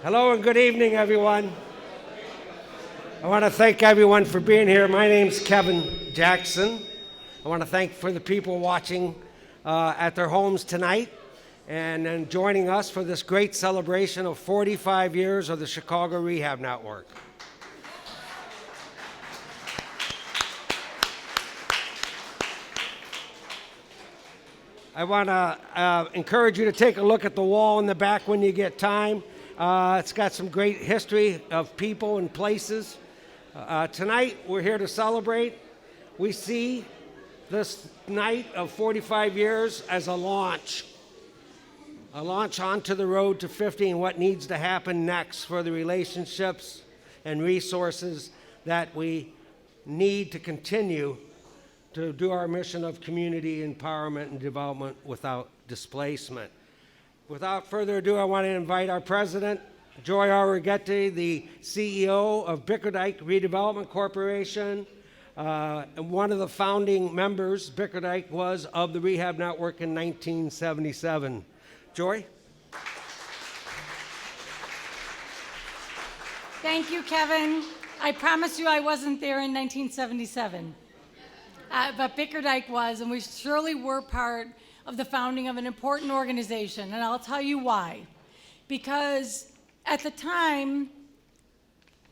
Hello and good evening, everyone. I want to thank everyone for being here. My name's Kevin Jackson. I want to thank for the people watching at their homes tonight and joining us for this great celebration of 45 years of the Chicago Rehab Network. I want to encourage you to take a look at the wall in the back when you get time. It's got some great history of people and places. Tonight, we're here to celebrate. We see this night of 45 years as a launch onto the road to 50 and what needs to happen next for the relationships and resources that we need to continue to do our mission of community empowerment and development without displacement. Without further ado, I want to invite our president, Joy Arrighetti, the CEO of Bickerdike Redevelopment Corporation, and one of the founding members, Bickerdike, was of the Rehab Network in 1977. Joy? Thank you, Kevin. I promise you I wasn't there in 1977. But Bickerdike was, and we surely were part of the founding of an important organization, and I'll tell you why. Because at the time,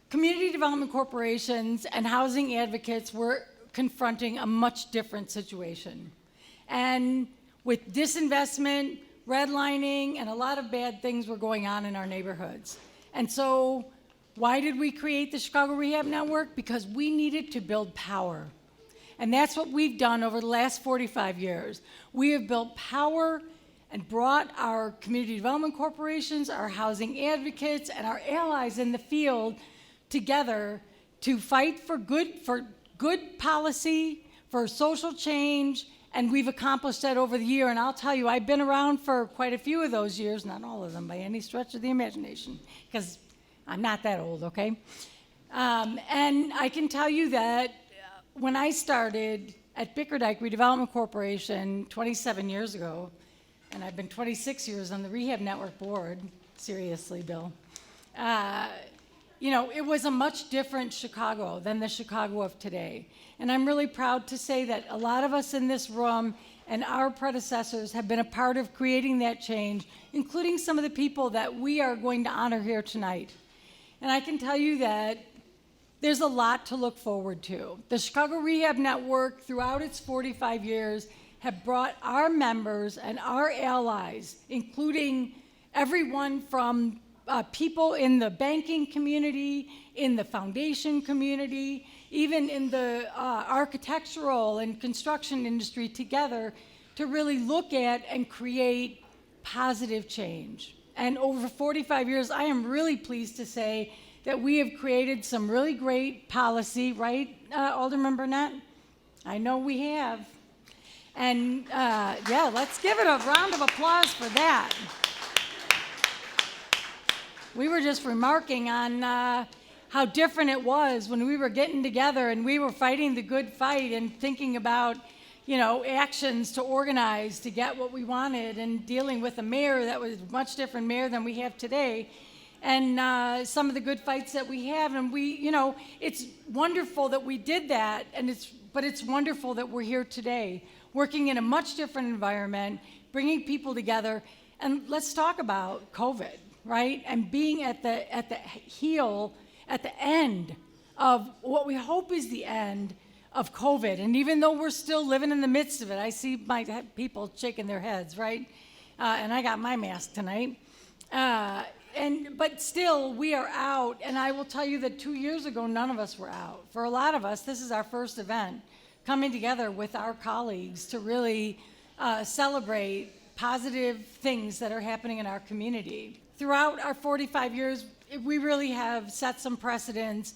community development corporations and housing advocates were confronting a much different situation. And with disinvestment, redlining, and a lot of bad things were going on in our neighborhoods. And so why did we create the Chicago Rehab Network? Because we needed to build power. And that's what we've done over the last 45 years. We have built power and brought our community development corporations, our housing advocates, and our allies in the field together to fight for good policy, for social change, and we've accomplished that over the year. And I'll tell you, I've been around for quite a few of those years, not all of them by any stretch of the imagination, because I'm not that old, okay? And I can tell you that when I started at Bickerdike Redevelopment Corporation 27 years ago, and I've been 26 years on the Rehab Network board, seriously, Bill, it was a much different Chicago than the Chicago of today. And I'm really proud to say that a lot of us in this room and our predecessors have been a part of creating that change, including some of the people that we are going to honor here tonight. And I can tell you that there's a lot to look forward to. The Chicago Rehab Network, throughout its 45 years, have brought our members and our allies, including everyone from people in the banking community, in the foundation community, even in the architectural and construction industry, together to really look at and create positive change. And over 45 years, I am really pleased to say that we have created some really great policy, right, Alderman Burnett? I know we have. And let's give it a round of applause for that. We were just remarking on how different it was when we were getting together and we were fighting the good fight and thinking about, actions to organize to get what we wanted and dealing with a mayor that was a much different mayor than we have today. And some of the good fights that we have, and it's wonderful that we did that, but it's wonderful that we're here today, working in a much different environment, bringing people together, and let's talk about COVID, right? And being at the end of what we hope is the end of COVID, and even though we're still living in the midst of it, I see my people shaking their heads, right? And I got my mask tonight. But still, we are out, and I will tell you that 2 years ago, none of us were out. For a lot of us, this is our first event, coming together with our colleagues to really celebrate positive things that are happening in our community. Throughout our 45 years, we really have set some precedents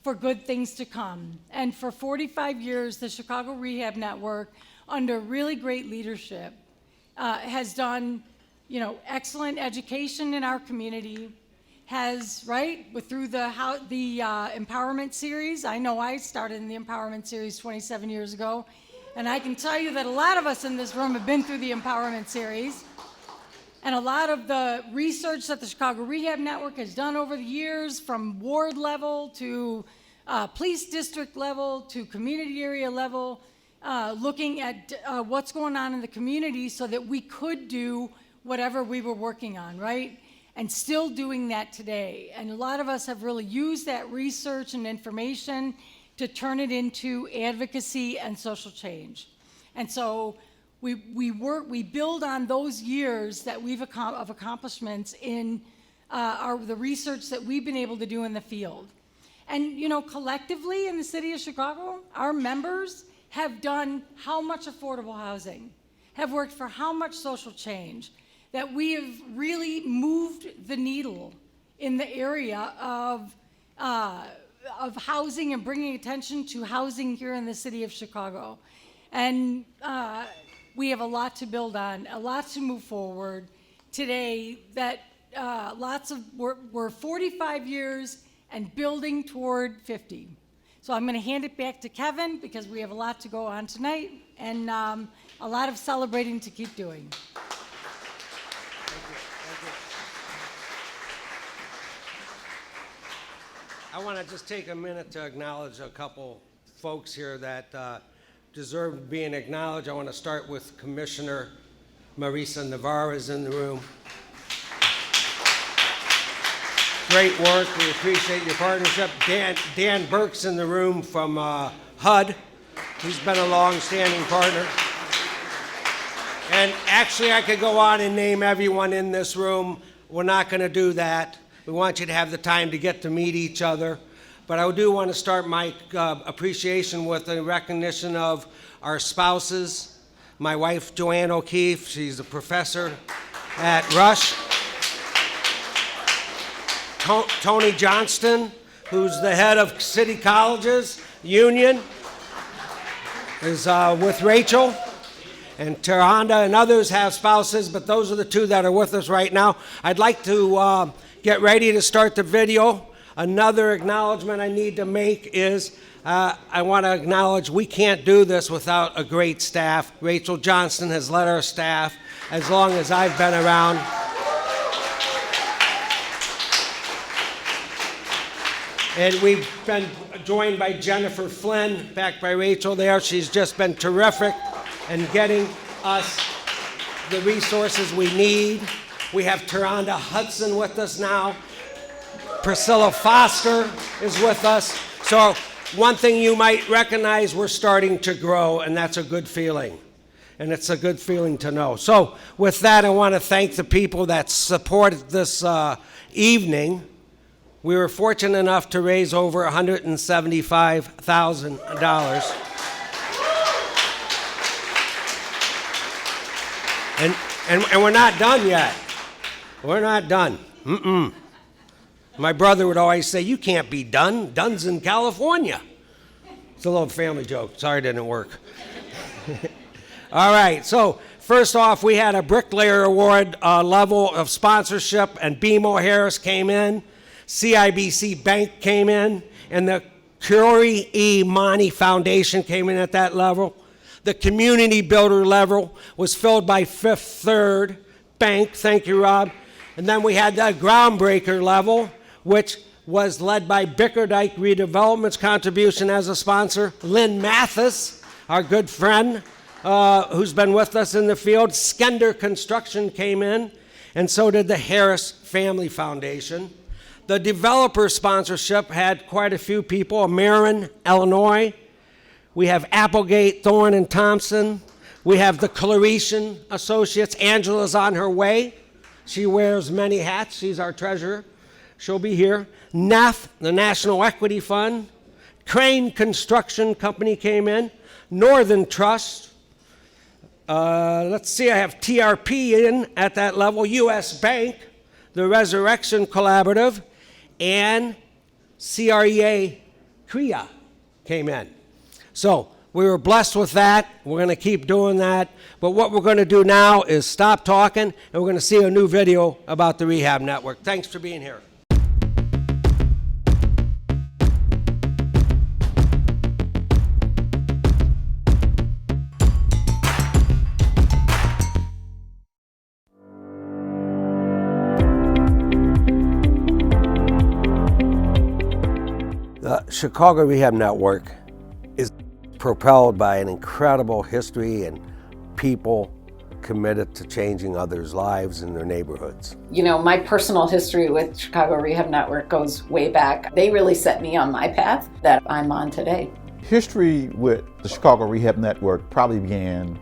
for good things to come. And for 45 years, the Chicago Rehab Network, under really great leadership, has done excellent education in our community, has, through the Empowerment Series. I know I started in the Empowerment Series 27 years ago, and I can tell you that a lot of us in this room have been through the Empowerment Series. And a lot of the research that the Chicago Rehab Network has done over the years, from ward level to police district level to community area level, looking at what's going on in the community so that we could do whatever we were working on, right? And still doing that today. And a lot of us have really used that research and information to turn it into advocacy and social change. And so we build on those years that we've of accomplishments in the research that we've been able to do in the field. And you know, collectively in the city of Chicago, our members have done how much affordable housing, have worked for how much social change, that we have really moved the needle in the area of housing and bringing attention to housing here in the city of Chicago. And we have a lot to build on, a lot to move forward today. That we're 45 years and building toward 50. So I'm going to hand it back to Kevin because we have a lot to go on tonight and a lot of celebrating to keep doing. I want to just take a minute to acknowledge a couple folks here that deserve being acknowledged. I want to start with Commissioner Marisa Navarro is in the room. Great work. We appreciate your partnership. Dan Burke's in the room from HUD. He's been a long-standing partner. And actually, I could go on and name everyone in this room. We're not going to do that. We want you to have the time to get to meet each other. But I do want to start my appreciation with a recognition of our spouses. My wife, Joanne O'Keefe, she's a professor at Rush. Tony Johnston, who's the head of City Colleges Union, is with Rachel. And Terhonda and others have spouses, but those are the two that are with us right now. I'd like to get ready to start the video. Another acknowledgement I need to make is I want to acknowledge we can't do this without a great staff. Rachel Johnston has led our staff as long as I've been around. And we've been joined by Jennifer Flynn, backed by Rachel there. She's just been terrific in getting us the resources we need. We have Terhonda Hudson with us now. Priscilla Foster is with us. So one thing you might recognize, we're starting to grow, and that's a good feeling. And it's a good feeling to know. So with that, I want to thank the people that supported this evening. We were fortunate enough to raise over $175,000. And we're not done yet. We're not done. My brother would always say, you can't be done. Done's in California. It's a little family joke. Sorry it didn't work. All right, so first off, we had a Bricklayer Award level of sponsorship, and BMO Harris came in. CIBC Bank came in, and the Curry E. Monty Foundation came in at that level. The community builder level was filled by Fifth Third Bank. Thank you, Rob. And then we had the groundbreaker level, which was led by Bickerdike Redevelopment's contribution as a sponsor. Lynn Mathis, our good friend, who's been with us in the field. Skender Construction came in, and so did the Harris Family Foundation. The developer sponsorship had quite a few people. Marin, Illinois. We have Applegate, Thorne, and Thompson. We have the Claretian Associates. Angela's on her way. She wears many hats. She's our treasurer. She'll be here. NEF, the National Equity Fund. Crane Construction Company came in. Northern Trust. Let's see, I have TRP in at that level. U.S. Bank, the Resurrection Collaborative, and CREA CREA came in. So we were blessed with that. We're going to keep doing that. But what we're going to do now is stop talking, and we're going to see a new video about the Rehab Network. Thanks for being here. The Chicago Rehab Network is propelled by an incredible history and people committed to changing others' lives in their neighborhoods. You know, my personal history with Chicago Rehab Network goes way back. They really set me on my path that I'm on today. History with the Chicago Rehab Network probably began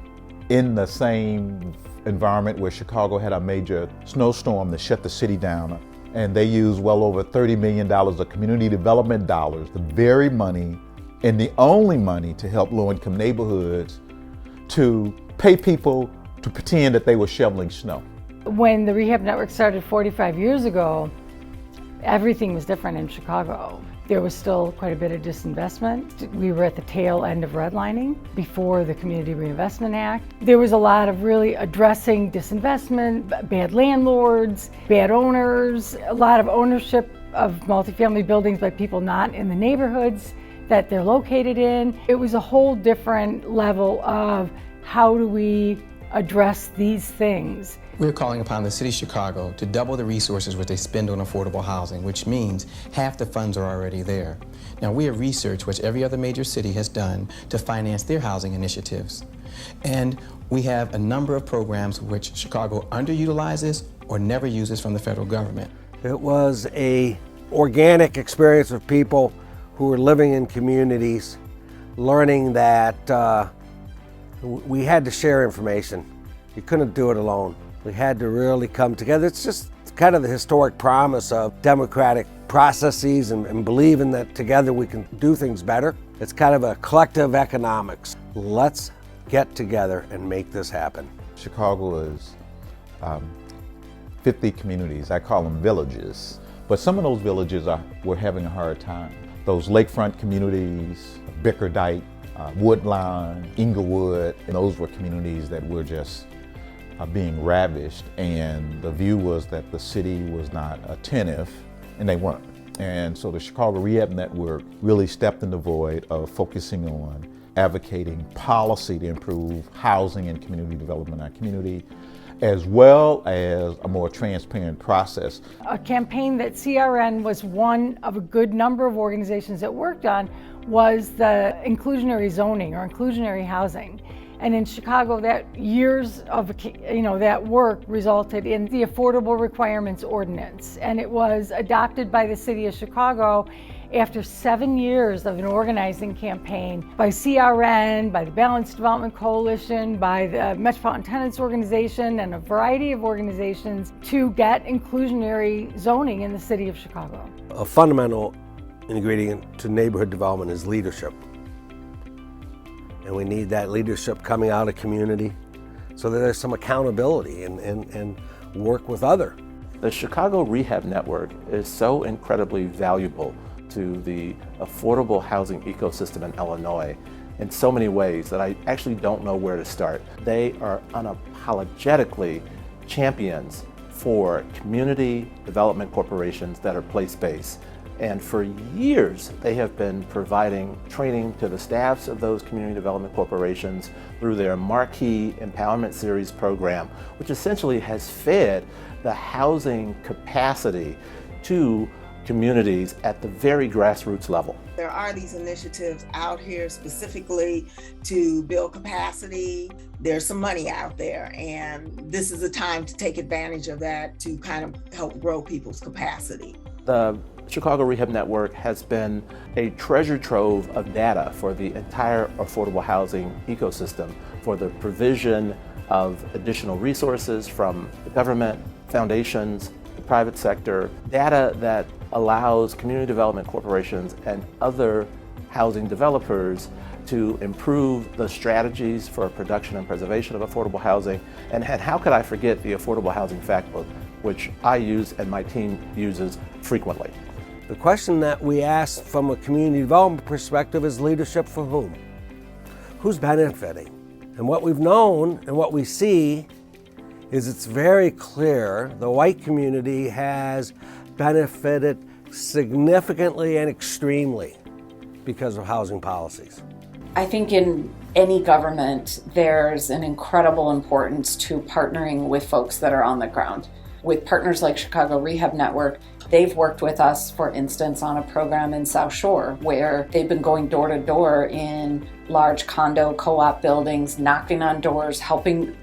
in the same environment where Chicago had a major snowstorm that shut the city down. And they used well over $30 million of community development dollars, the very money and the only money to help low-income neighborhoods, to pay people to pretend that they were shoveling snow. When the Rehab Network started 45 years ago, everything was different in Chicago. There was still quite a bit of disinvestment. We were at the tail end of redlining before the Community Reinvestment Act. There was a lot of really addressing disinvestment, bad landlords, bad owners, a lot of ownership of multifamily buildings by people not in the neighborhoods that they're located in. It was a whole different level of how do we address these things. We're calling upon the City of Chicago to double the resources which they spend on affordable housing, which means half the funds are already there. Now, we have researched, which every other major city has done, to finance their housing initiatives. And we have a number of programs which Chicago underutilizes or never uses from the federal government. It was an organic experience of people who were living in communities, learning that we had to share information. You couldn't do it alone. We had to really come together. It's just kind of the historic promise of democratic processes and believing that together we can do things better. It's kind of a collective economics. Let's get together and make this happen. Chicago is 50 communities. I call them villages. But some of those villages were having a hard time. Those lakefront communities, Bickerdike, Woodlawn, Inglewood, and those were communities that were just being ravished, and the view was that the city was not attentive, and they weren't. And so the Chicago Rehab Network really stepped in the void of focusing on advocating policy to improve housing and community development in our community, as well as a more transparent process. A campaign that CRN was one of a good number of organizations that worked on was the inclusionary zoning or inclusionary housing. And in Chicago, that years of that work resulted in the Affordable Requirements Ordinance. And it was adopted by the City of Chicago after 7 years of an organizing campaign by CRN, by the Balanced Development Coalition, by the Metropolitan Tenants Organization, and a variety of organizations to get inclusionary zoning in the City of Chicago. A fundamental ingredient to neighborhood development is leadership. And we need that leadership coming out of community so that there's some accountability and work with other. The Chicago Rehab Network is so incredibly valuable to the affordable housing ecosystem in Illinois in so many ways that I actually don't know where to start. They are unapologetically champions for community development corporations that are place-based. And for years, they have been providing training to the staffs of those community development corporations through their Marquee Empowerment Series program, which essentially has fed the housing capacity to communities at the very grassroots level. There are these initiatives out here specifically to build capacity. There's some money out there, and this is a time to take advantage of that to kind of help grow people's capacity. The Chicago Rehab Network has been a treasure trove of data for the entire affordable housing ecosystem for the provision of additional resources from the government, foundations, the private sector, data that allows community development corporations and other housing developers to improve the strategies for production and preservation of affordable housing. And how could I forget the Affordable Housing Factbook, which I use and my team uses frequently. The question that we ask from a community development perspective is leadership for whom? Who's benefiting? And what we've known and what we see is it's very clear the white community has benefited significantly and extremely because of housing policies. I think in any government, there's an incredible importance to partnering with folks that are on the ground. with partners like Chicago Rehab Network, they've worked with us, for instance, on a program in South Shore where they've been going door to door in large condo co-op buildings, knocking on doors, helping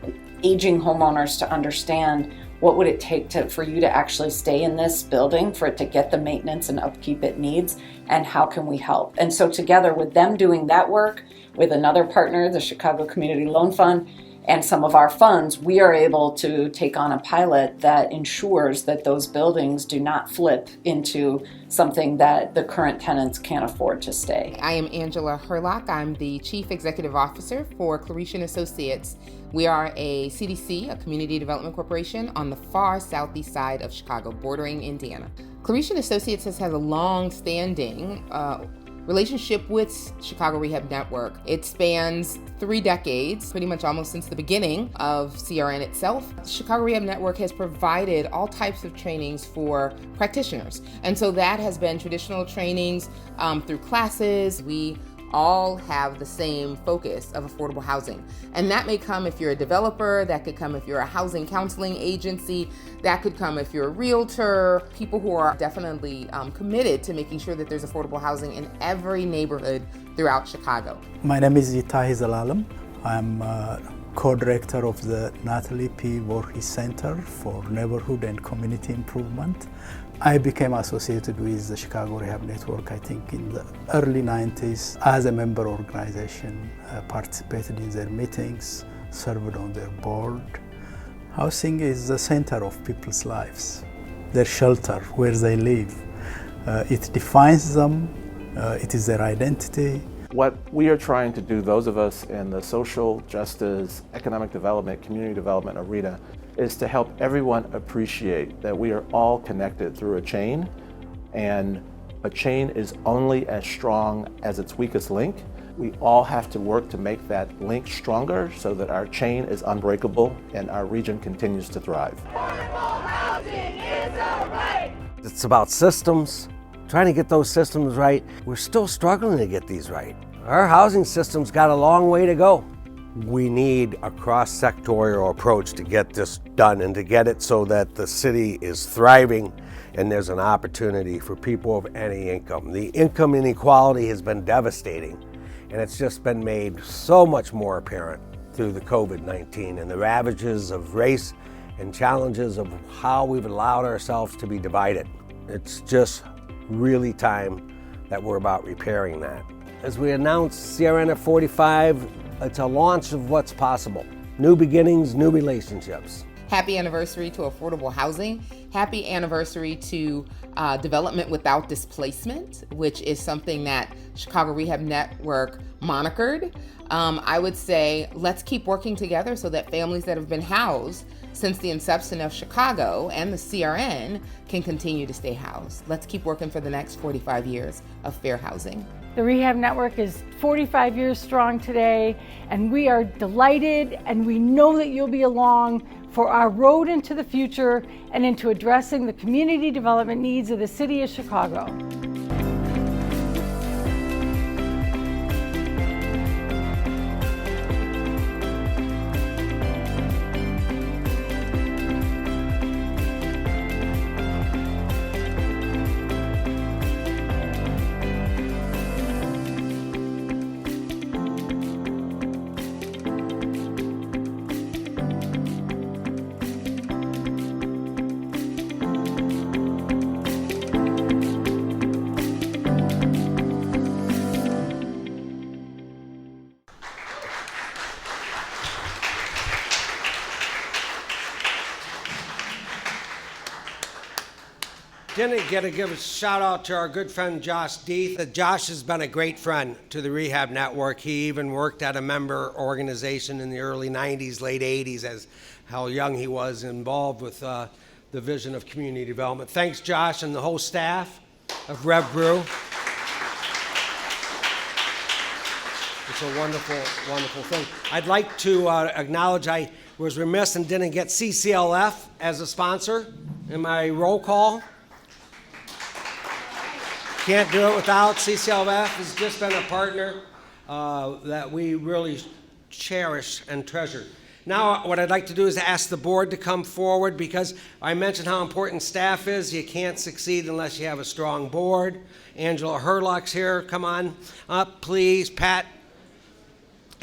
aging homeowners to understand what would it take for you to actually stay in this building, for it to get the maintenance and upkeep it needs, and how can we help? And so together with them doing that work, with another partner, the Chicago Community Loan Fund, and some of our funds, we are able to take on a pilot that ensures that those buildings do not flip into something that the current tenants can't afford to stay. I am Angela Herlock. I'm the Chief Executive Officer for Clarice & Associates. We are a CDC, a Community Development Corporation, on the far southeast side of Chicago, bordering Indiana. Clarice & Associates has had a long-standing relationship with Chicago Rehab Network. It spans 3 decades, pretty much almost since the beginning of CRN itself. Chicago Rehab Network has provided all types of trainings for practitioners. And so that has been traditional trainings through classes. We all have the same focus of affordable housing. And that may come if you're a developer, that could come if you're a housing counseling agency, that could come if you're a realtor, people who are definitely committed to making sure that there's affordable housing in every neighborhood throughout Chicago. My name is Tahi Zalalam. I'm co-director of the Natalie P. Voorhees Center for Neighborhood and Community Improvement. I became associated with the Chicago Rehab Network, I think, in the early 90s as a member organization, participated in their meetings, served on their board. Housing is the center of people's lives, their shelter, where they live. It defines them, it is their identity. What we are trying to do, those of us in the social justice, economic development, community development arena, is to help everyone appreciate that we are all connected through a chain, and a chain is only as strong as its weakest link. We all have to work to make that link stronger so that our chain is unbreakable and our region continues to thrive. Affordable housing is a right. It's about systems, trying to get those systems right. We're still struggling to get these right. Our housing system's got a long way to go. We need a cross-sectorial approach to get this done and to get it so that the city is thriving and there's an opportunity for people of any income. The income inequality has been devastating, and it's just been made so much more apparent through the COVID-19 and the ravages of race and challenges of how we've allowed ourselves to be divided. It's just really time that we're about repairing that. As we announced CRN at 45, it's a launch of what's possible. New beginnings, new relationships. Happy anniversary to affordable housing. Happy anniversary to development without displacement, which is something that Chicago Rehab Network monikered. I would say let's keep working together so that families that have been housed since the inception of Chicago and the CRN can continue to stay housed. Let's keep working for the next 45 years of fair housing. The Rehab Network is 45 years strong today, and we are delighted, and we know that you'll be along for our road into the future and into addressing the community development needs of the city of Chicago. Didn't get to give a shout out to our good friend Josh Deeth. Josh has been a great friend to the Rehab Network. He even worked at a member organization in the early 90s, late 80s, as how young he was involved with the vision of community development. Thanks, Josh, and the whole staff of Rev Brew. It's a wonderful, wonderful thing. I'd like to acknowledge I was remiss and didn't get CCLF as a sponsor in my roll call. Can't do it without. CCLF has just been a partner that we really cherish and treasure. Now, what I'd like to do is ask the board to come forward because I mentioned how important staff is. You can't succeed unless you have a strong board. Angela Herlock's here. Come on up, please. Pat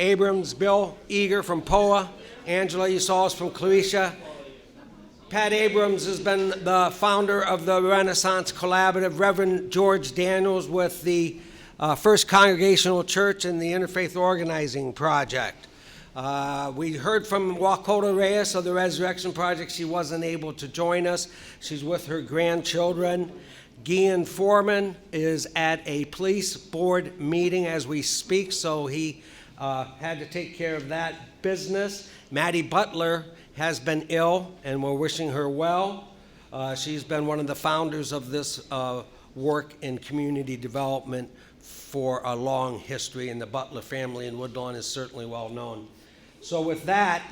Abrams, Bill Eager from POA. Angela, you saw us from Cluisha. Pat Abrams has been the founder of the Renaissance Collaborative. Reverend George Daniels with the First Congregational Church and the Interfaith Organizing Project. We heard from Wakota Reyes of the Resurrection Project. She wasn't able to join us. She's with her grandchildren. Gian Foreman is at a police board meeting as we speak, so he had to take care of that business. Maddie Butler has been ill, and we're wishing her well. She's been one of the founders of this work in community development for a long history, and the Butler family in Woodlawn is certainly well known. So with that,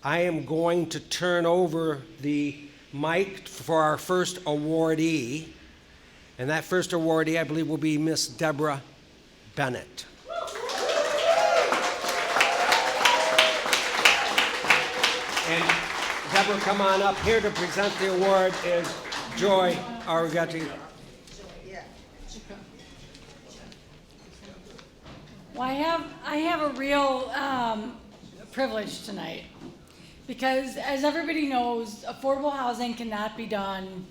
I am going to turn over the mic for our first awardee, and that first awardee, I believe, will be Miss Deborah Bennett. And Deborah, come on up here to present the award is Joy Arugati. Well, I have a real privilege tonight because, as everybody knows, affordable housing cannot be done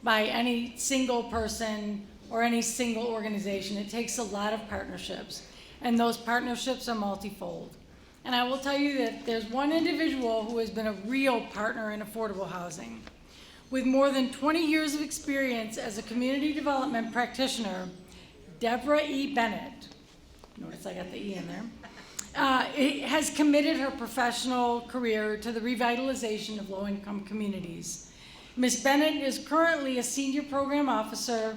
by any single person or any single organization. It takes a lot of partnerships, and those partnerships are multifold. And I will tell you that there's one individual who has been a real partner in affordable housing. With more than 20 years of experience as a community development practitioner, Deborah E. Bennett, notice I got the E in there, has committed her professional career to the revitalization of low-income communities. Ms. Bennett is currently a senior program officer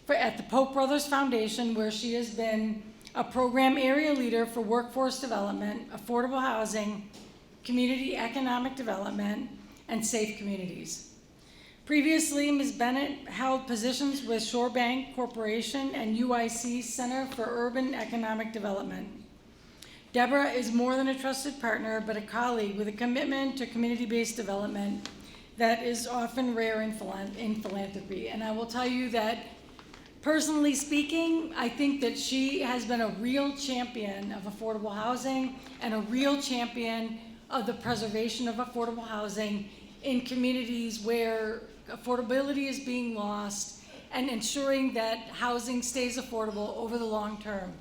at the Polk Brothers Foundation, where she has been a program area leader for workforce development, affordable housing, community economic development, and safe communities. Previously, Ms. Bennett held positions with Shorebank Corporation and UIC Center for Urban Economic Development. Deborah is more than a trusted partner, but a colleague with a commitment to community-based development that is often rare in philanthropy. And I will tell you that, personally speaking, I think that she has been a real champion of affordable housing and a real champion of the preservation of affordable housing in communities where affordability is being lost and ensuring that housing stays affordable over the long term.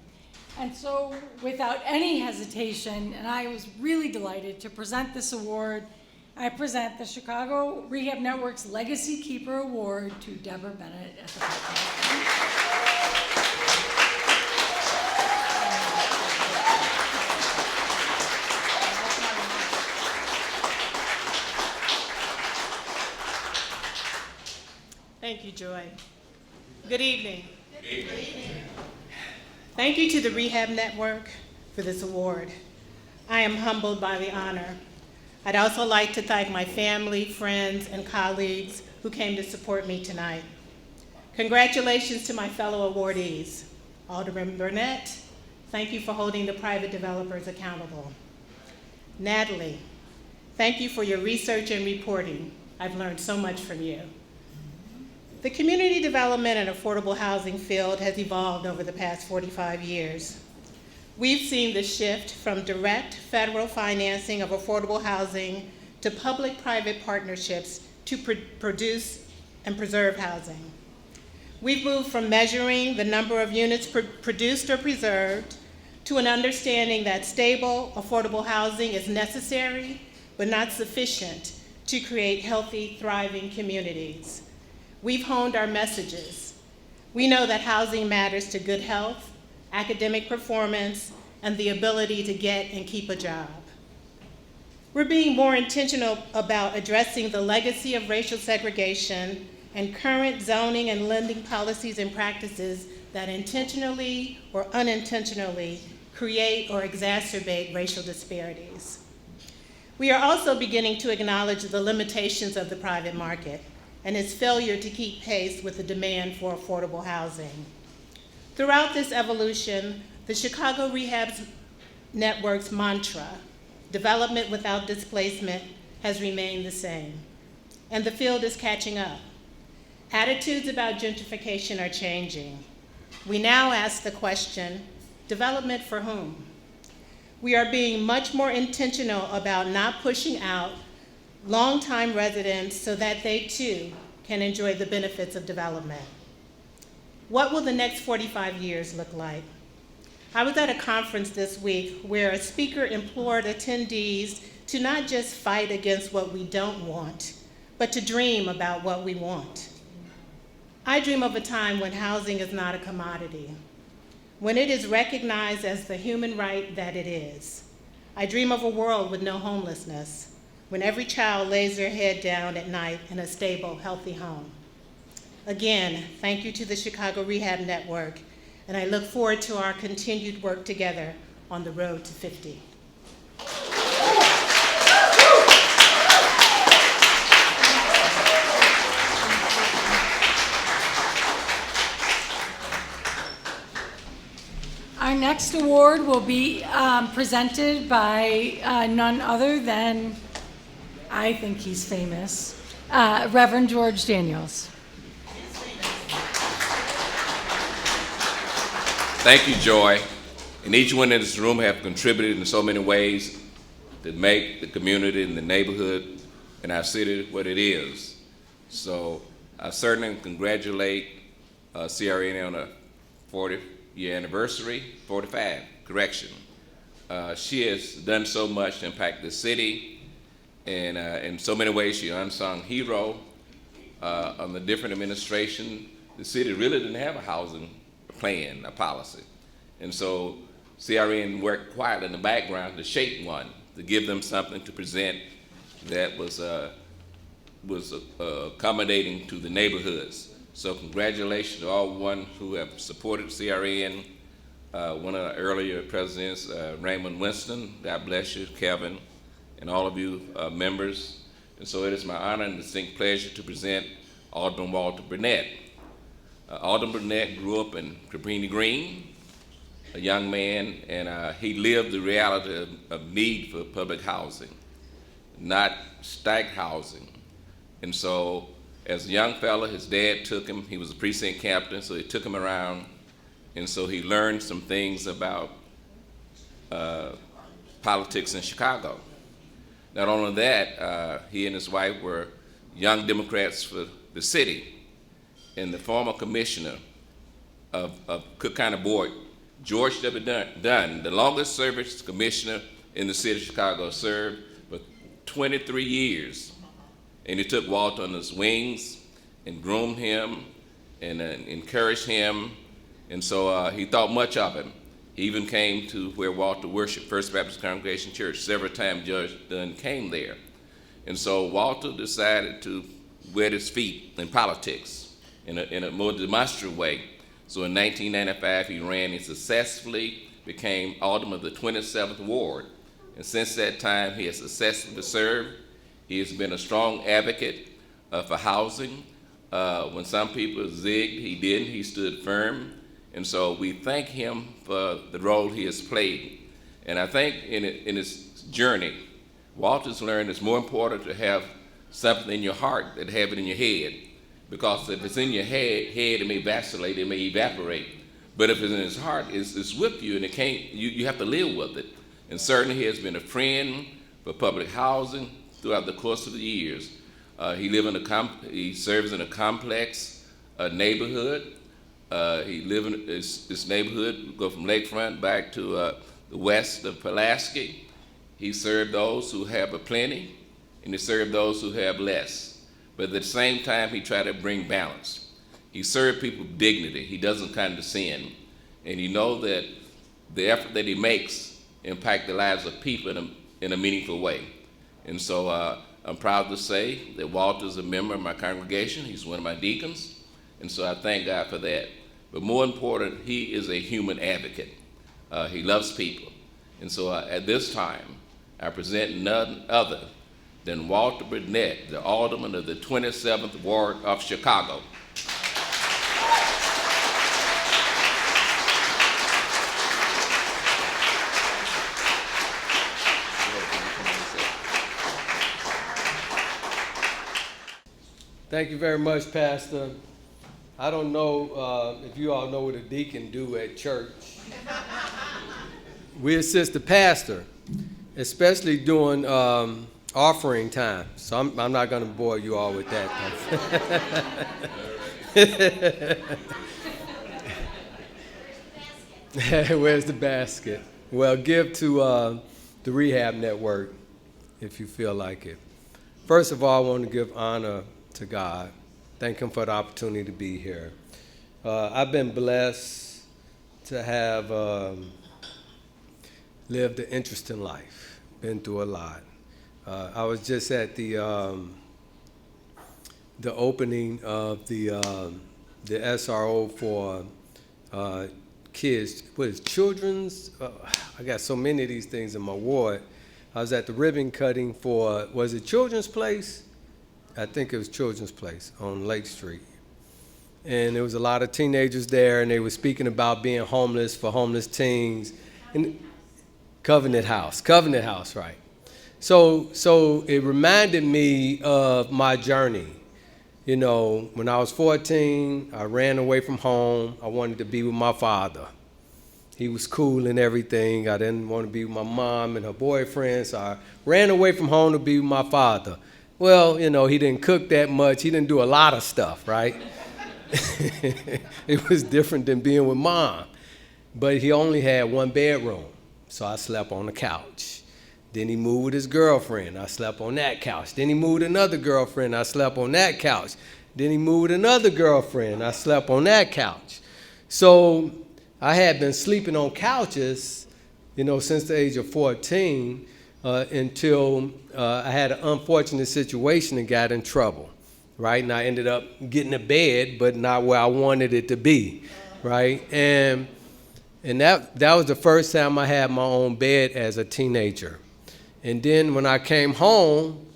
And so, without any hesitation, and I was really delighted to present this award, I present the Chicago Rehab Network's Legacy Keeper Award to Deborah Bennett at the podium. Thank you, Joy. Good evening. Good evening. Thank you to the Rehab Network for this award. I am humbled by the honor. I'd also like to thank my family, friends, and colleagues who came to support me tonight. Congratulations to my fellow awardees. Alderman Burnett, thank you for holding the private developers accountable. Natalie, thank you for your research and reporting. I've learned so much from you. The community development and affordable housing field has evolved over the past 45 years. We've seen the shift from direct federal financing of affordable housing to public-private partnerships to produce and preserve housing. We've moved from measuring the number of units produced or preserved to an understanding that stable, affordable housing is necessary but not sufficient to create healthy, thriving communities. We've honed our messages. We know that housing matters to good health, academic performance, and the ability to get and keep a job. We're being more intentional about addressing the legacy of racial segregation and current zoning and lending policies and practices that intentionally or unintentionally create or exacerbate racial disparities. We are also beginning to acknowledge the limitations of the private market and its failure to keep pace with the demand for affordable housing. Throughout this evolution, the Chicago Rehab Network's mantra development without displacement has remained the same, and the field is catching up. Attitudes about gentrification are changing. We now ask the question, development for whom? We are being much more intentional about not pushing out longtime residents so that they too can enjoy the benefits of development. What will the next 45 years look like? I was at a conference this week where a speaker implored attendees to not just fight against what we don't want, but to dream about what we want. I dream of a time when housing is not a commodity, when it is recognized as the human right that it is. I dream of a world with no homelessness, when every child lays their head down at night in a stable, healthy home. Again, thank you to the Chicago Rehab Network, and I look forward to our continued work together on the road to 50. Our next award will be presented by none other than, I think he's famous, Reverend George Daniels. Thank you, Joy. And each one in this room have contributed in so many ways to make the community and the neighborhood and our city what it is. So I certainly congratulate CRN on a 40-year anniversary, 45, correction. She has done so much to impact the city, and in so many ways she's an unsung hero. On the different administration, the city really didn't have a housing plan, a policy. And so CRN worked quietly in the background to shape one, to give them something to present that was accommodating to the neighborhoods. So congratulations to all one who have supported CRN. One of the earlier presidents, Raymond Winston, God bless you, Kevin, and all of you members. And so it is my honor and distinct pleasure to present Alderman Walter Burnett. Alderman Burnett grew up in Cabrini Green, a young man, and he lived the reality of need for public housing, not stacked housing. And so as a young fella, his dad took him, he was a precinct captain, so he took him around, and so he learned some things about politics in Chicago. Not only that, he and his wife were young Democrats for the city. And the former commissioner of Cook County Board, George W. Dunn, the longest service commissioner in the city of Chicago, served for 23 years. And he took Walter on his wings and groomed him and encouraged him. And so he thought much of him. He even came to where Walter worshiped, First Baptist Congregation Church. Several times Judge Dunn came there. And so Walter decided to wet his feet in politics in a more demonstrative way. So in 1995, he ran and successfully became Alderman of the 27th Ward. And since that time, he has successfully served. He has been a strong advocate for housing. When some people zigged, he didn't. He stood firm. And so we thank him for the role he has played. And I think in his journey, Walter's learned it's more important to have something in your heart than have it in your head. Because if it's in your head, it may vacillate, it may evaporate. But if it's in his heart, it's with you, and it can't. You have to live with it. And certainly, he has been a friend for public housing throughout the course of the years. He serves in a complex neighborhood. He lives in this neighborhood, go from Lakefront back to the west of Pulaski. He served those who have a plenty, and he served those who have less. But at the same time, he tried to bring balance. He served people with dignity. He doesn't condescend. And you know that the effort that he makes impact the lives of people in a meaningful way. And so I'm proud to say that Walter's a member of my congregation. He's one of my deacons. And so I thank God for that. But more important, he is a human advocate. He loves people. And so at this time, I present none other than Walter Burnett, the Alderman of the 27th Ward of Chicago. Thank you very much, Pastor. I don't know if you all know what a deacon do at church. We assist the pastor, especially during offering time. So I'm not going to bore you all with that. Where's the basket? Well, give to the Rehab Network if you feel like it. First of all, I want to give honor to God. Thank Him for the opportunity to be here. I've been blessed to have lived an interesting life, been through a lot. I was just at the opening of the SRO for kids, what is children's? I got so many of these things in my ward. I was at the ribbon cutting for, was it Children's Place? I think it was Children's Place on Lake Street. And there was a lot of teenagers there, and they were speaking about being homeless for homeless teens. And Covenant House, right. So it reminded me of my journey. You know, when I was 14, I ran away from home. I wanted to be with my father. He was cool and everything. I didn't want to be with my mom and her boyfriend, so I ran away from home to be with my father. Well, you know, he didn't cook that much. He didn't do a lot of stuff, right? It was different than being with mom. But he only had one bedroom, so I slept on the couch. Then he moved with his girlfriend. I slept on that couch. Then he moved with another girlfriend. I slept on that couch. Then he moved with another girlfriend. I slept on that couch. So I had been sleeping on couches, you know, since the age of 14 until I had an unfortunate situation and got in trouble, right? And I ended up getting a bed, but not where I wanted it to be, right? And that was the first time I had my own bed as a teenager. And then when I came home,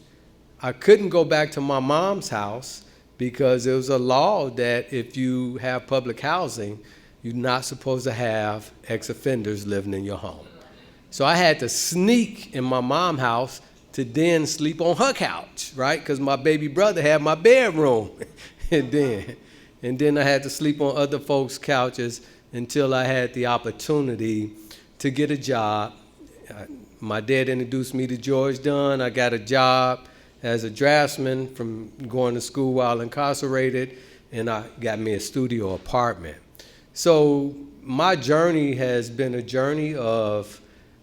I couldn't go back to my mom's house because there was a law that if you have public housing, you're not supposed to have ex-offenders living in your home. So I had to sneak in my mom's house to then sleep on her couch, right? Because my baby brother had my bedroom. and then I had to sleep on other folks' couches until I had the opportunity to get a job. My dad introduced me to George Dunn. I got a job as a draftsman from going to school while incarcerated, and I got me a studio apartment. So my journey has been a journey of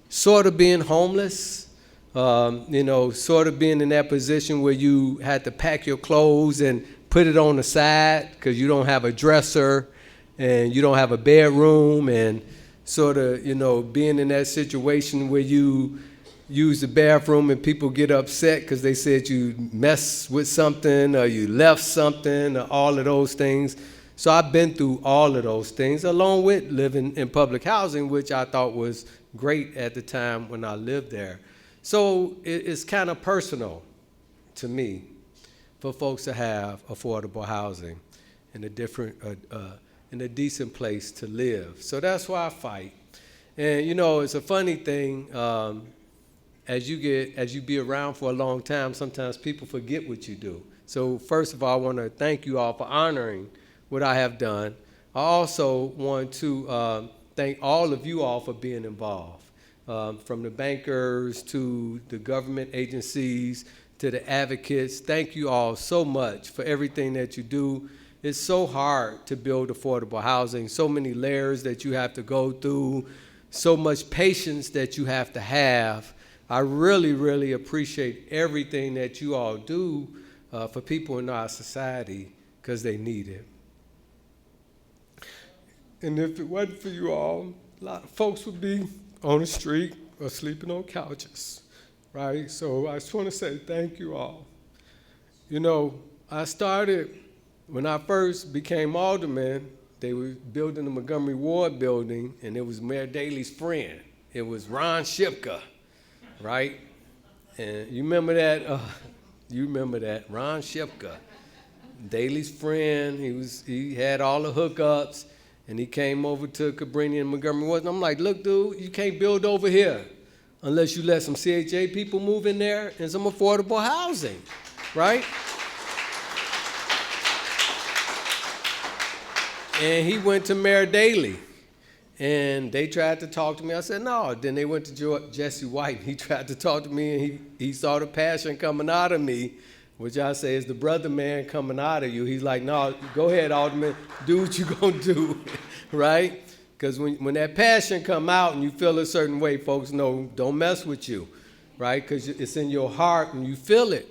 sort of being homeless, you know, sort of being in that position where you had to pack your clothes and put it on the side because you don't have a dresser and you don't have a bedroom, and sort of, you know, being in that situation where you use the bathroom and people get upset because they said you messed with something or you left something or all of those things. So I've been through all of those things along with living in public housing, which I thought was great at the time when I lived there. So it's kind of personal to me for folks to have affordable housing in a different in a decent place to live. So that's why I fight. And you know, it's a funny thing, as you be around for a long time, sometimes people forget what you do. So first of all, I want to thank you all for honoring what I have done. I also want to thank all of you all for being involved, from the bankers to the government agencies to the advocates. Thank you all so much for everything that you do. It's so hard to build affordable housing, so many layers that you have to go through, so much patience that you have to have. I really, really appreciate everything that you all do for people in our society because they need it. And if it wasn't for you all, a lot of folks would be on the street or sleeping on couches, right? So I just want to say thank you all. You know, I started, when I first became alderman, they were building the Montgomery Ward building, and it was Mayor Daley's friend. It was Ron Shipka, right? And you remember that? Ron Shipka, Daley's friend. He had all the hookups, and he came over to Cabrini and Montgomery Ward. And I'm like, look, dude, you can't build over here unless you let some CHA people move in there and some affordable housing, right? And he went to Mayor Daley. And they tried to talk to me. I said, no. Then they went to Jesse White. He tried to talk to me, and he saw the passion coming out of me, which I say is the brother man coming out of you. He's like, no, go ahead, Alderman. Do what you going to do, right? Because when that passion come out and you feel a certain way, folks know, don't mess with you, right? Because it's in your heart and you feel it.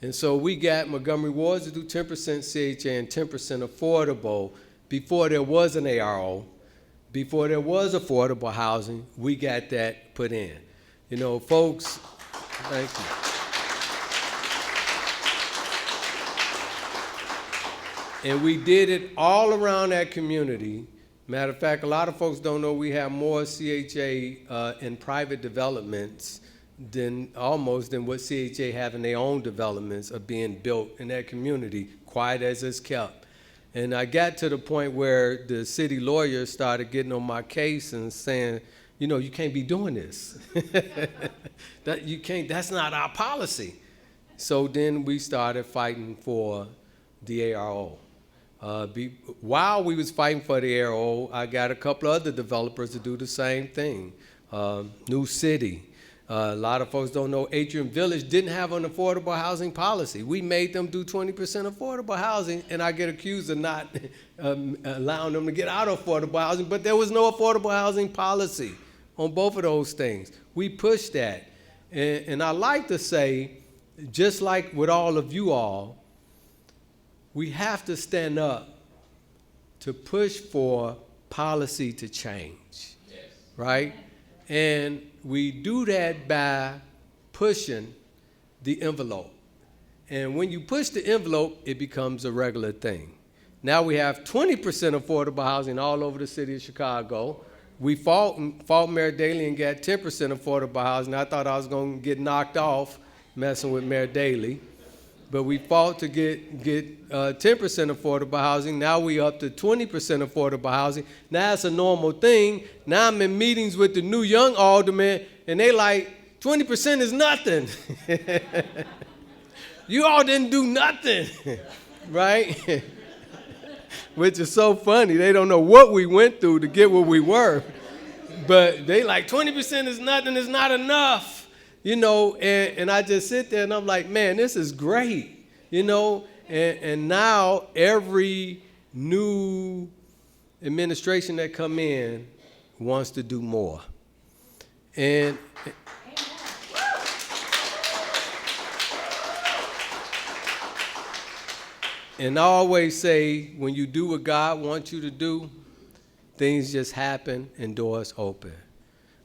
And so we got Montgomery Wards to do 10% CHA and 10% affordable before there was an ARO. Before there was affordable housing, we got that put in. You know, folks, thank you. And we did it all around that community. Matter of fact, a lot of folks don't know we have more CHA in private developments than what CHA have in their own developments are being built in that community, quiet as it's kept. And I got to the point where the city lawyers started getting on my case and saying, you know, you can't be doing this. That's not our policy. So then we started fighting for the ARO. While we was fighting for the ARO, I got a couple of other developers to do the same thing. New City. A lot of folks don't know Atrium Village didn't have an affordable housing policy. We made them do 20% affordable housing, and I get accused of not allowing them to get out of affordable housing, but there was no affordable housing policy on both of those things. We pushed that. And I like to say, just like with all of you all, we have to stand up to push for policy to change, right? And we do that by pushing the envelope. And when you push the envelope, it becomes a regular thing. Now we have 20% affordable housing all over the city of Chicago. We fought Mayor Daley and got 10% affordable housing. I thought I was going to get knocked off messing with Mayor Daley. But we fought to get 10% affordable housing. Now we up to 20% affordable housing. Now it's a normal thing. Now I'm in meetings with the new young aldermen, and they like, 20% is nothing. You all didn't do nothing, right? Which is so funny. They don't know what we went through to get where we were. But they like, 20% is nothing, it's not enough. You know, and I just sit there and I'm like, man, this is great, you know, and now every new administration that come in wants to do more. And I always say, when you do what God wants you to do, things just happen and doors open.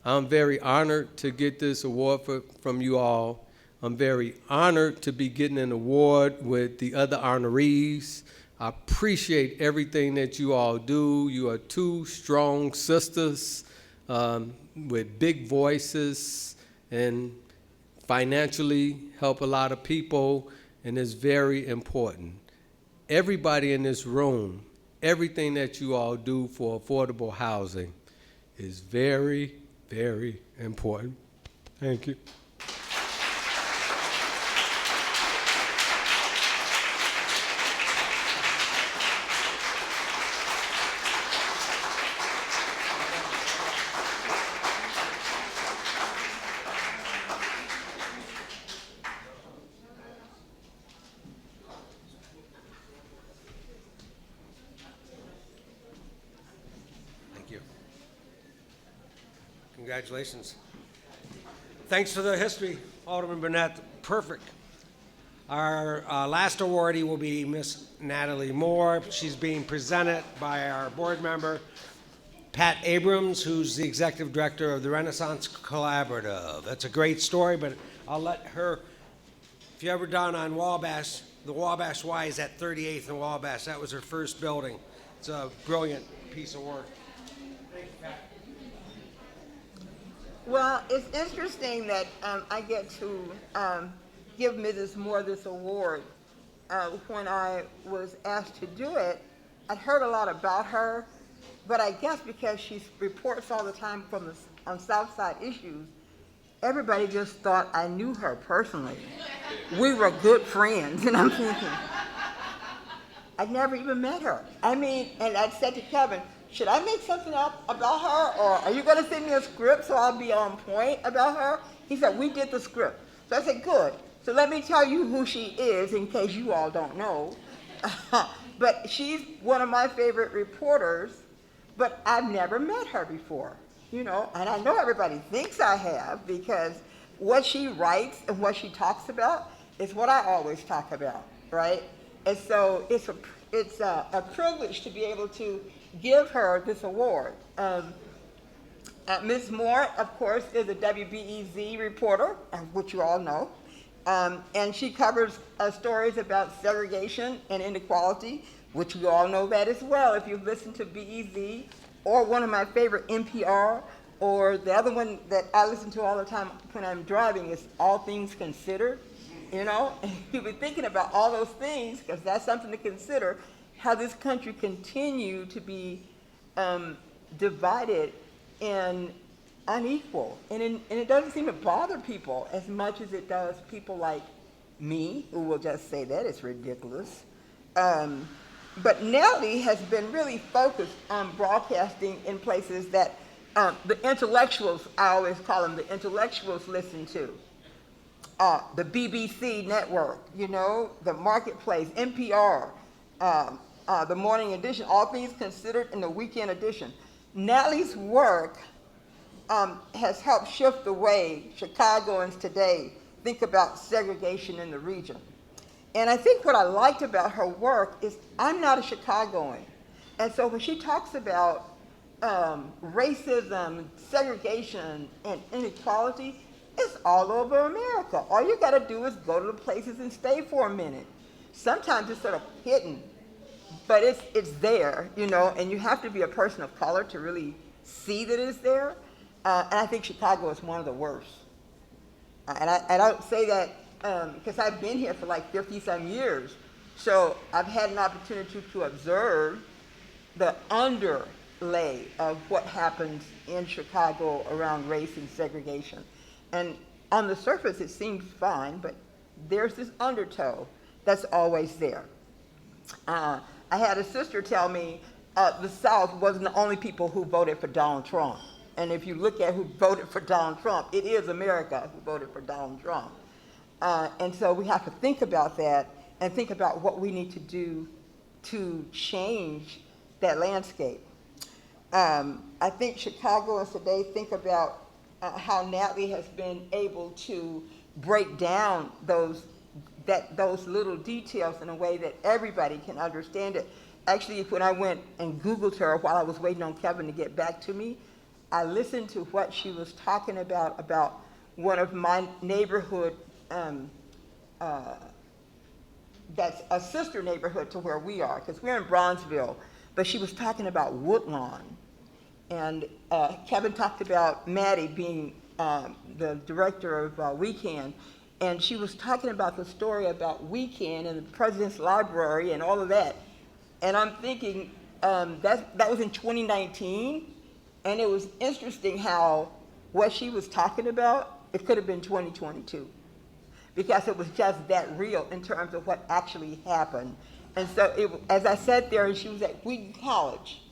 I'm very honored to get this award from you all. I'm very honored to be getting an award with the other honorees. I appreciate everything that you all do. You are two strong sisters with big voices and financially help a lot of people, and it's very important. Everybody in this room, everything that you all do for affordable housing is very, very important. Thank you. Congratulations. Thanks for the history, Alderman Burnett. Perfect. Our last awardee will be Miss Natalie Moore. She's being presented by our board member, Pat Abrams, who's the executive director of the Renaissance Collaborative. That's a great story, but I'll let her, if you're ever down on Wabash, the Wabash Y is at 38th and Wabash. That was her first building. It's a brilliant piece of work. Thank you, Pat. Well, it's interesting that I get to give Mrs. Moore this award. When I was asked to do it, I'd heard a lot about her, but I guess because she reports all the time on Southside issues, everybody just thought I knew her personally. We were good friends, and I'm thinking, I'd never even met her. I mean, and I said to Kevin, should I make something up about her, or are you going to send me a script so I'll be on point about her? He said, we did the script. So I said, good. So let me tell you who she is in case you all don't know. But she's one of my favorite reporters, but I've never met her before, you know, and I know everybody thinks I have because what she writes and what she talks about is what I always talk about, right? And so it's a privilege to be able to give her this award. Ms. Moore, of course, is a WBEZ reporter, which you all know. And she covers stories about segregation and inequality, which you all know that as well if you've listened to BEZ, or one of my favorite, NPR, or the other one that I listen to all the time when I'm driving is All Things Considered, you know? And you've been thinking about all those things, because that's something to consider, how this country continue to be divided and unequal. And it doesn't seem to bother people as much as it does people like me, who will just say that it's ridiculous. But Nellie has been really focused on broadcasting in places that the intellectuals, I always call them the intellectuals, listen to. The BBC network, you know, the Marketplace, NPR, the Morning Edition, All Things Considered, and the Weekend Edition. Nellie's work has helped shift the way Chicagoans today think about segregation in the region. And I think what I liked about her work is I'm not a Chicagoan. And so when she talks about racism, segregation, and inequality, it's all over America. All you got to do is go to the places and stay for a minute. Sometimes it's sort of hidden, but it's there, you know, and you have to be a person of color to really see that it's there. And I think Chicago is one of the worst. And I don't say that because I've been here for like 50-some years. So I've had an opportunity to observe the underlay of what happens in Chicago around race and segregation. And on the surface, it seems fine, but there's this undertow that's always there. I had a sister tell me the South wasn't the only people who voted for Donald Trump. And if you look at who voted for Donald Trump, it is America who voted for Donald Trump. And so we have to think about that and think about what we need to do to change that landscape. I think Chicagoans today think about how Natalie has been able to break down those little details in a way that everybody can understand it. Actually, when I went and Googled her while I was waiting on Kevin to get back to me, I listened to what she was talking about one of my neighborhood, that's a sister neighborhood to where we are, because we're in Bronzeville, but she was talking about Woodlawn. And Kevin talked about Maddie being the director of Weekend, and she was talking about the story about Weekend and the President's Library and all of that. And I'm thinking that was in 2019, and it was interesting how what she was talking about, it could have been 2022, because it was just that real in terms of what actually happened. And so as I sat there, and she was at Wheaton College,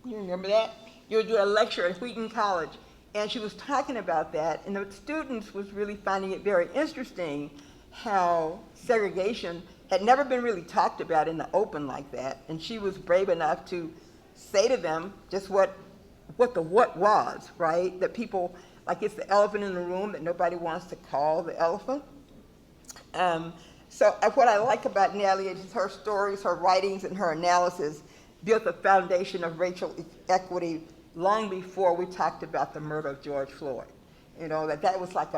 you remember that? You would do a lecture at Wheaton College, and she was talking about that, and the students was really finding it very interesting how segregation had never been really talked about in the open like that, and she was brave enough to say to them just what was, right? That people, like it's the elephant in the room that nobody wants to call the elephant. So what I like about Nellie is her stories, her writings, and her analysis built a foundation of racial equity long before we talked about the murder of George Floyd. You know, that was like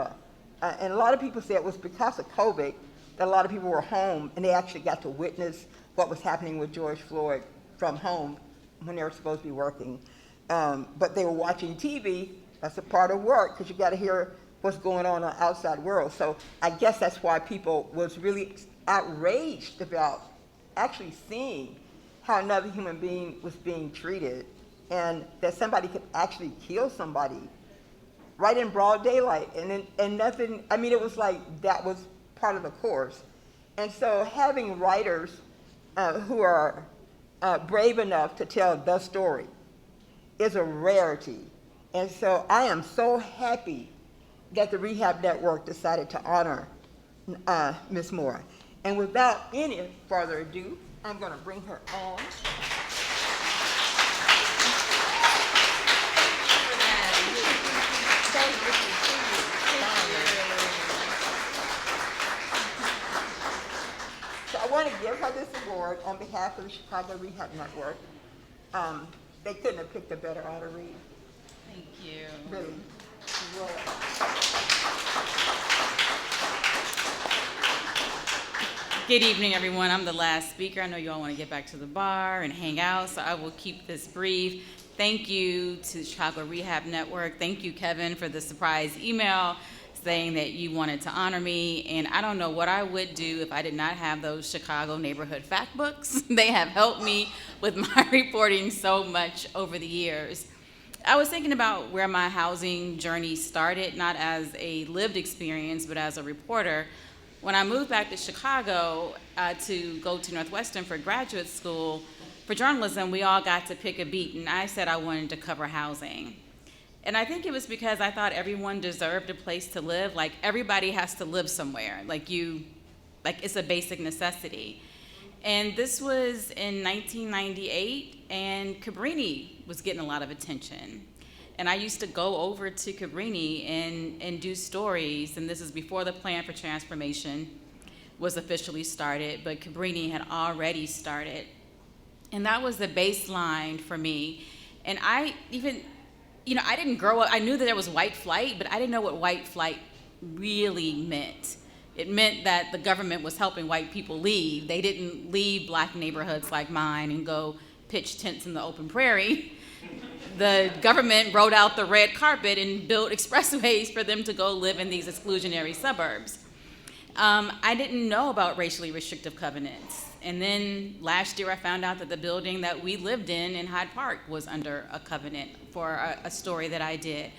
and a lot of people say it was because of COVID that a lot of people were home and they actually got to witness what was happening with George Floyd from home when they were supposed to be working. But they were watching TV. That's a part of work, because you got to hear what's going on in the outside world. So I guess that's why people was really outraged about actually seeing how another human being was being treated, and that somebody could actually kill somebody right in broad daylight, and nothing. I mean, it was like that was part of the course. And so having writers who are brave enough to tell the story is a rarity. And so I am so happy that the Rehab Network decided to honor Ms. Moore. And without any further ado, I'm going to bring her on. So I want to give her this award on behalf of the Chicago Rehab Network. They couldn't have picked a better honoree. Thank you. Really. Good evening, everyone. I'm the last speaker. I know you all want to get back to the bar and hang out, so I will keep this brief. Thank you to the Chicago Rehab Network. Thank you, Kevin, for the surprise email saying that you wanted to honor me. And I don't know what I would do if I did not have those Chicago neighborhood fact books. They have helped me with my reporting so much over the years. I was thinking about where my housing journey started, not as a lived experience, but as a reporter. When I moved back to Chicago to go to Northwestern for graduate school, for journalism, we all got to pick a beat, and I said I wanted to cover housing. And I think it was because I thought everyone deserved a place to live. Like, everybody has to live somewhere. Like, it's a basic necessity. And this was in 1998, and Cabrini was getting a lot of attention. And I used to go over to Cabrini and do stories, and this is before the Plan for Transformation was officially started, but Cabrini had already started. And that was the baseline for me. And I didn't grow up, I knew that there was white flight, but I didn't know what white flight really meant. It meant that the government was helping white people leave. They didn't leave black neighborhoods like mine and go pitch tents in the open prairie. The government rolled out the red carpet and built expressways for them to go live in these exclusionary suburbs. I didn't know about racially restrictive covenants. And then last year I found out that the building that we lived in Hyde Park was under a covenant for a story that I did.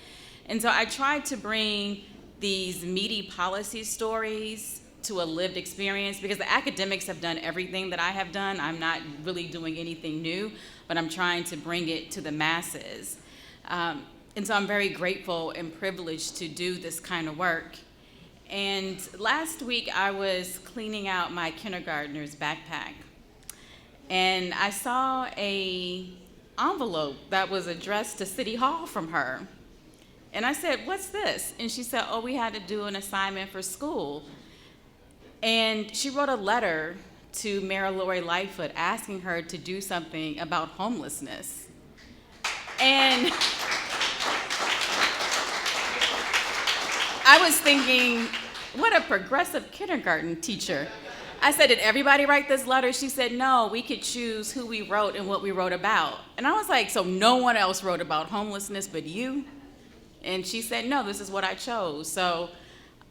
And so I tried to bring these meaty policy stories to a lived experience, because the academics have done everything that I have done. I'm not really doing anything new, but I'm trying to bring it to the masses. And so I'm very grateful and privileged to do this kind of work. And last week I was cleaning out my kindergartner's backpack, and I saw an envelope that was addressed to City Hall from her. And I said, "What's this?" And she said, "Oh, we had to do an assignment for school." And she wrote a letter to Mayor Lori Lightfoot asking her to do something about homelessness. And I was thinking, what a progressive kindergarten teacher. I said, "Did everybody write this letter?" She said, "No, we could choose who we wrote and what we wrote about." And I was like, "So no one else wrote about homelessness but you?" And she said, "No, this is what I chose." So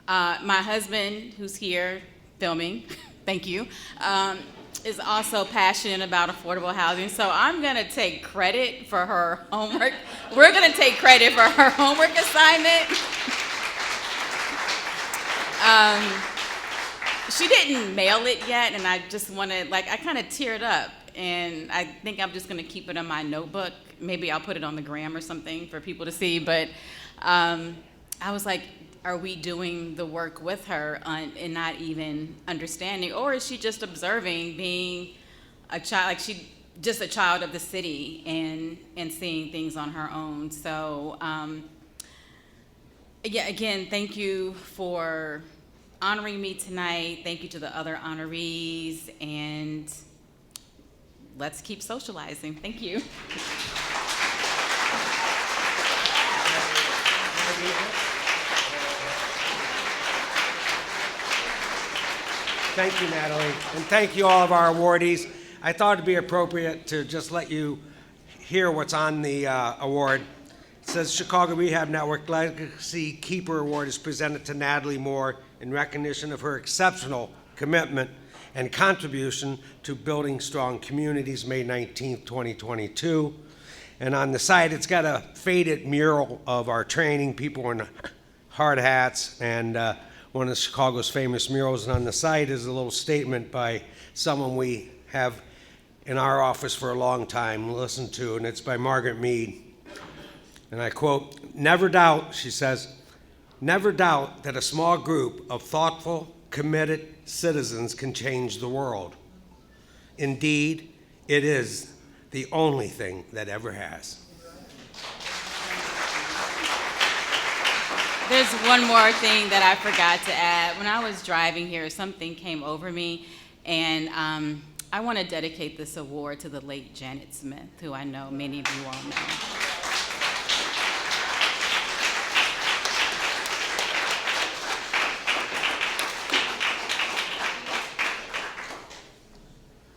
my husband, who's here filming, thank you, is also passionate about affordable housing. So I'm gonna take credit for her homework. We're gonna take credit for her homework assignment. She didn't mail it yet, and I just wanted, I kind of teared up, and I think I'm just gonna keep it in my notebook. Maybe I'll put it on the gram or something for people to see, but I was like, are we doing the work with her and not even understanding, or is she just observing, being a child, like she just a child of the city and seeing things on her own? So yeah, again, thank you for honoring me tonight. Thank you to the other honorees, and let's keep socializing. Thank you. Thank you, Natalie, and thank you all of our awardees. I thought it'd be appropriate to just let you hear what's on the award. It says Chicago Rehab Network Legacy Keeper Award is presented to Natalie Moore in recognition of her exceptional commitment and contribution to building strong communities, May 19th, 2022. And on the side, it's got a faded mural of our training, people in hard hats, and one of Chicago's famous murals. And on the side is a little statement by someone we have in our office for a long time listened to, and it's by Margaret Mead. And I quote, "Never doubt," she says, "never doubt that a small group of thoughtful, committed citizens can change the world. Indeed, it is the only thing that ever has." There's one more thing that I forgot to add. When I was driving here, something came over me, and I want to dedicate this award to the late Janet Smith, who I know many of you all know.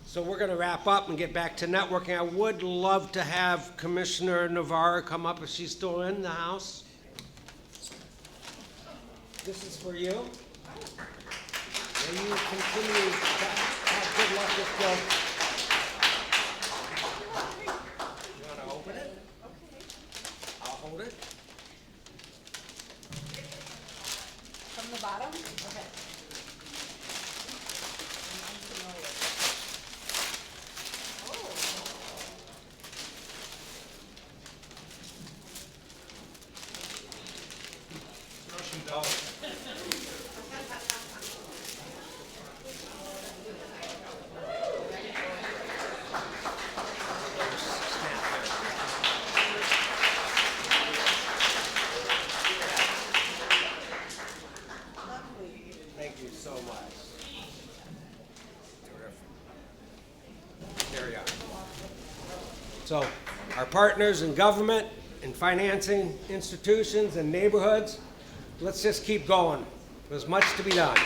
So we're going to wrap up and get back to networking. I would love to have Commissioner Navarro come up if she's still in the house. This is for you. May you continue to have good luck with your... You want to open it? I'll hold it. From the bottom? Okay. Thank you so much. There we are. So, our partners in government and financing institutions and neighborhoods, let's just keep going. There's much to be done.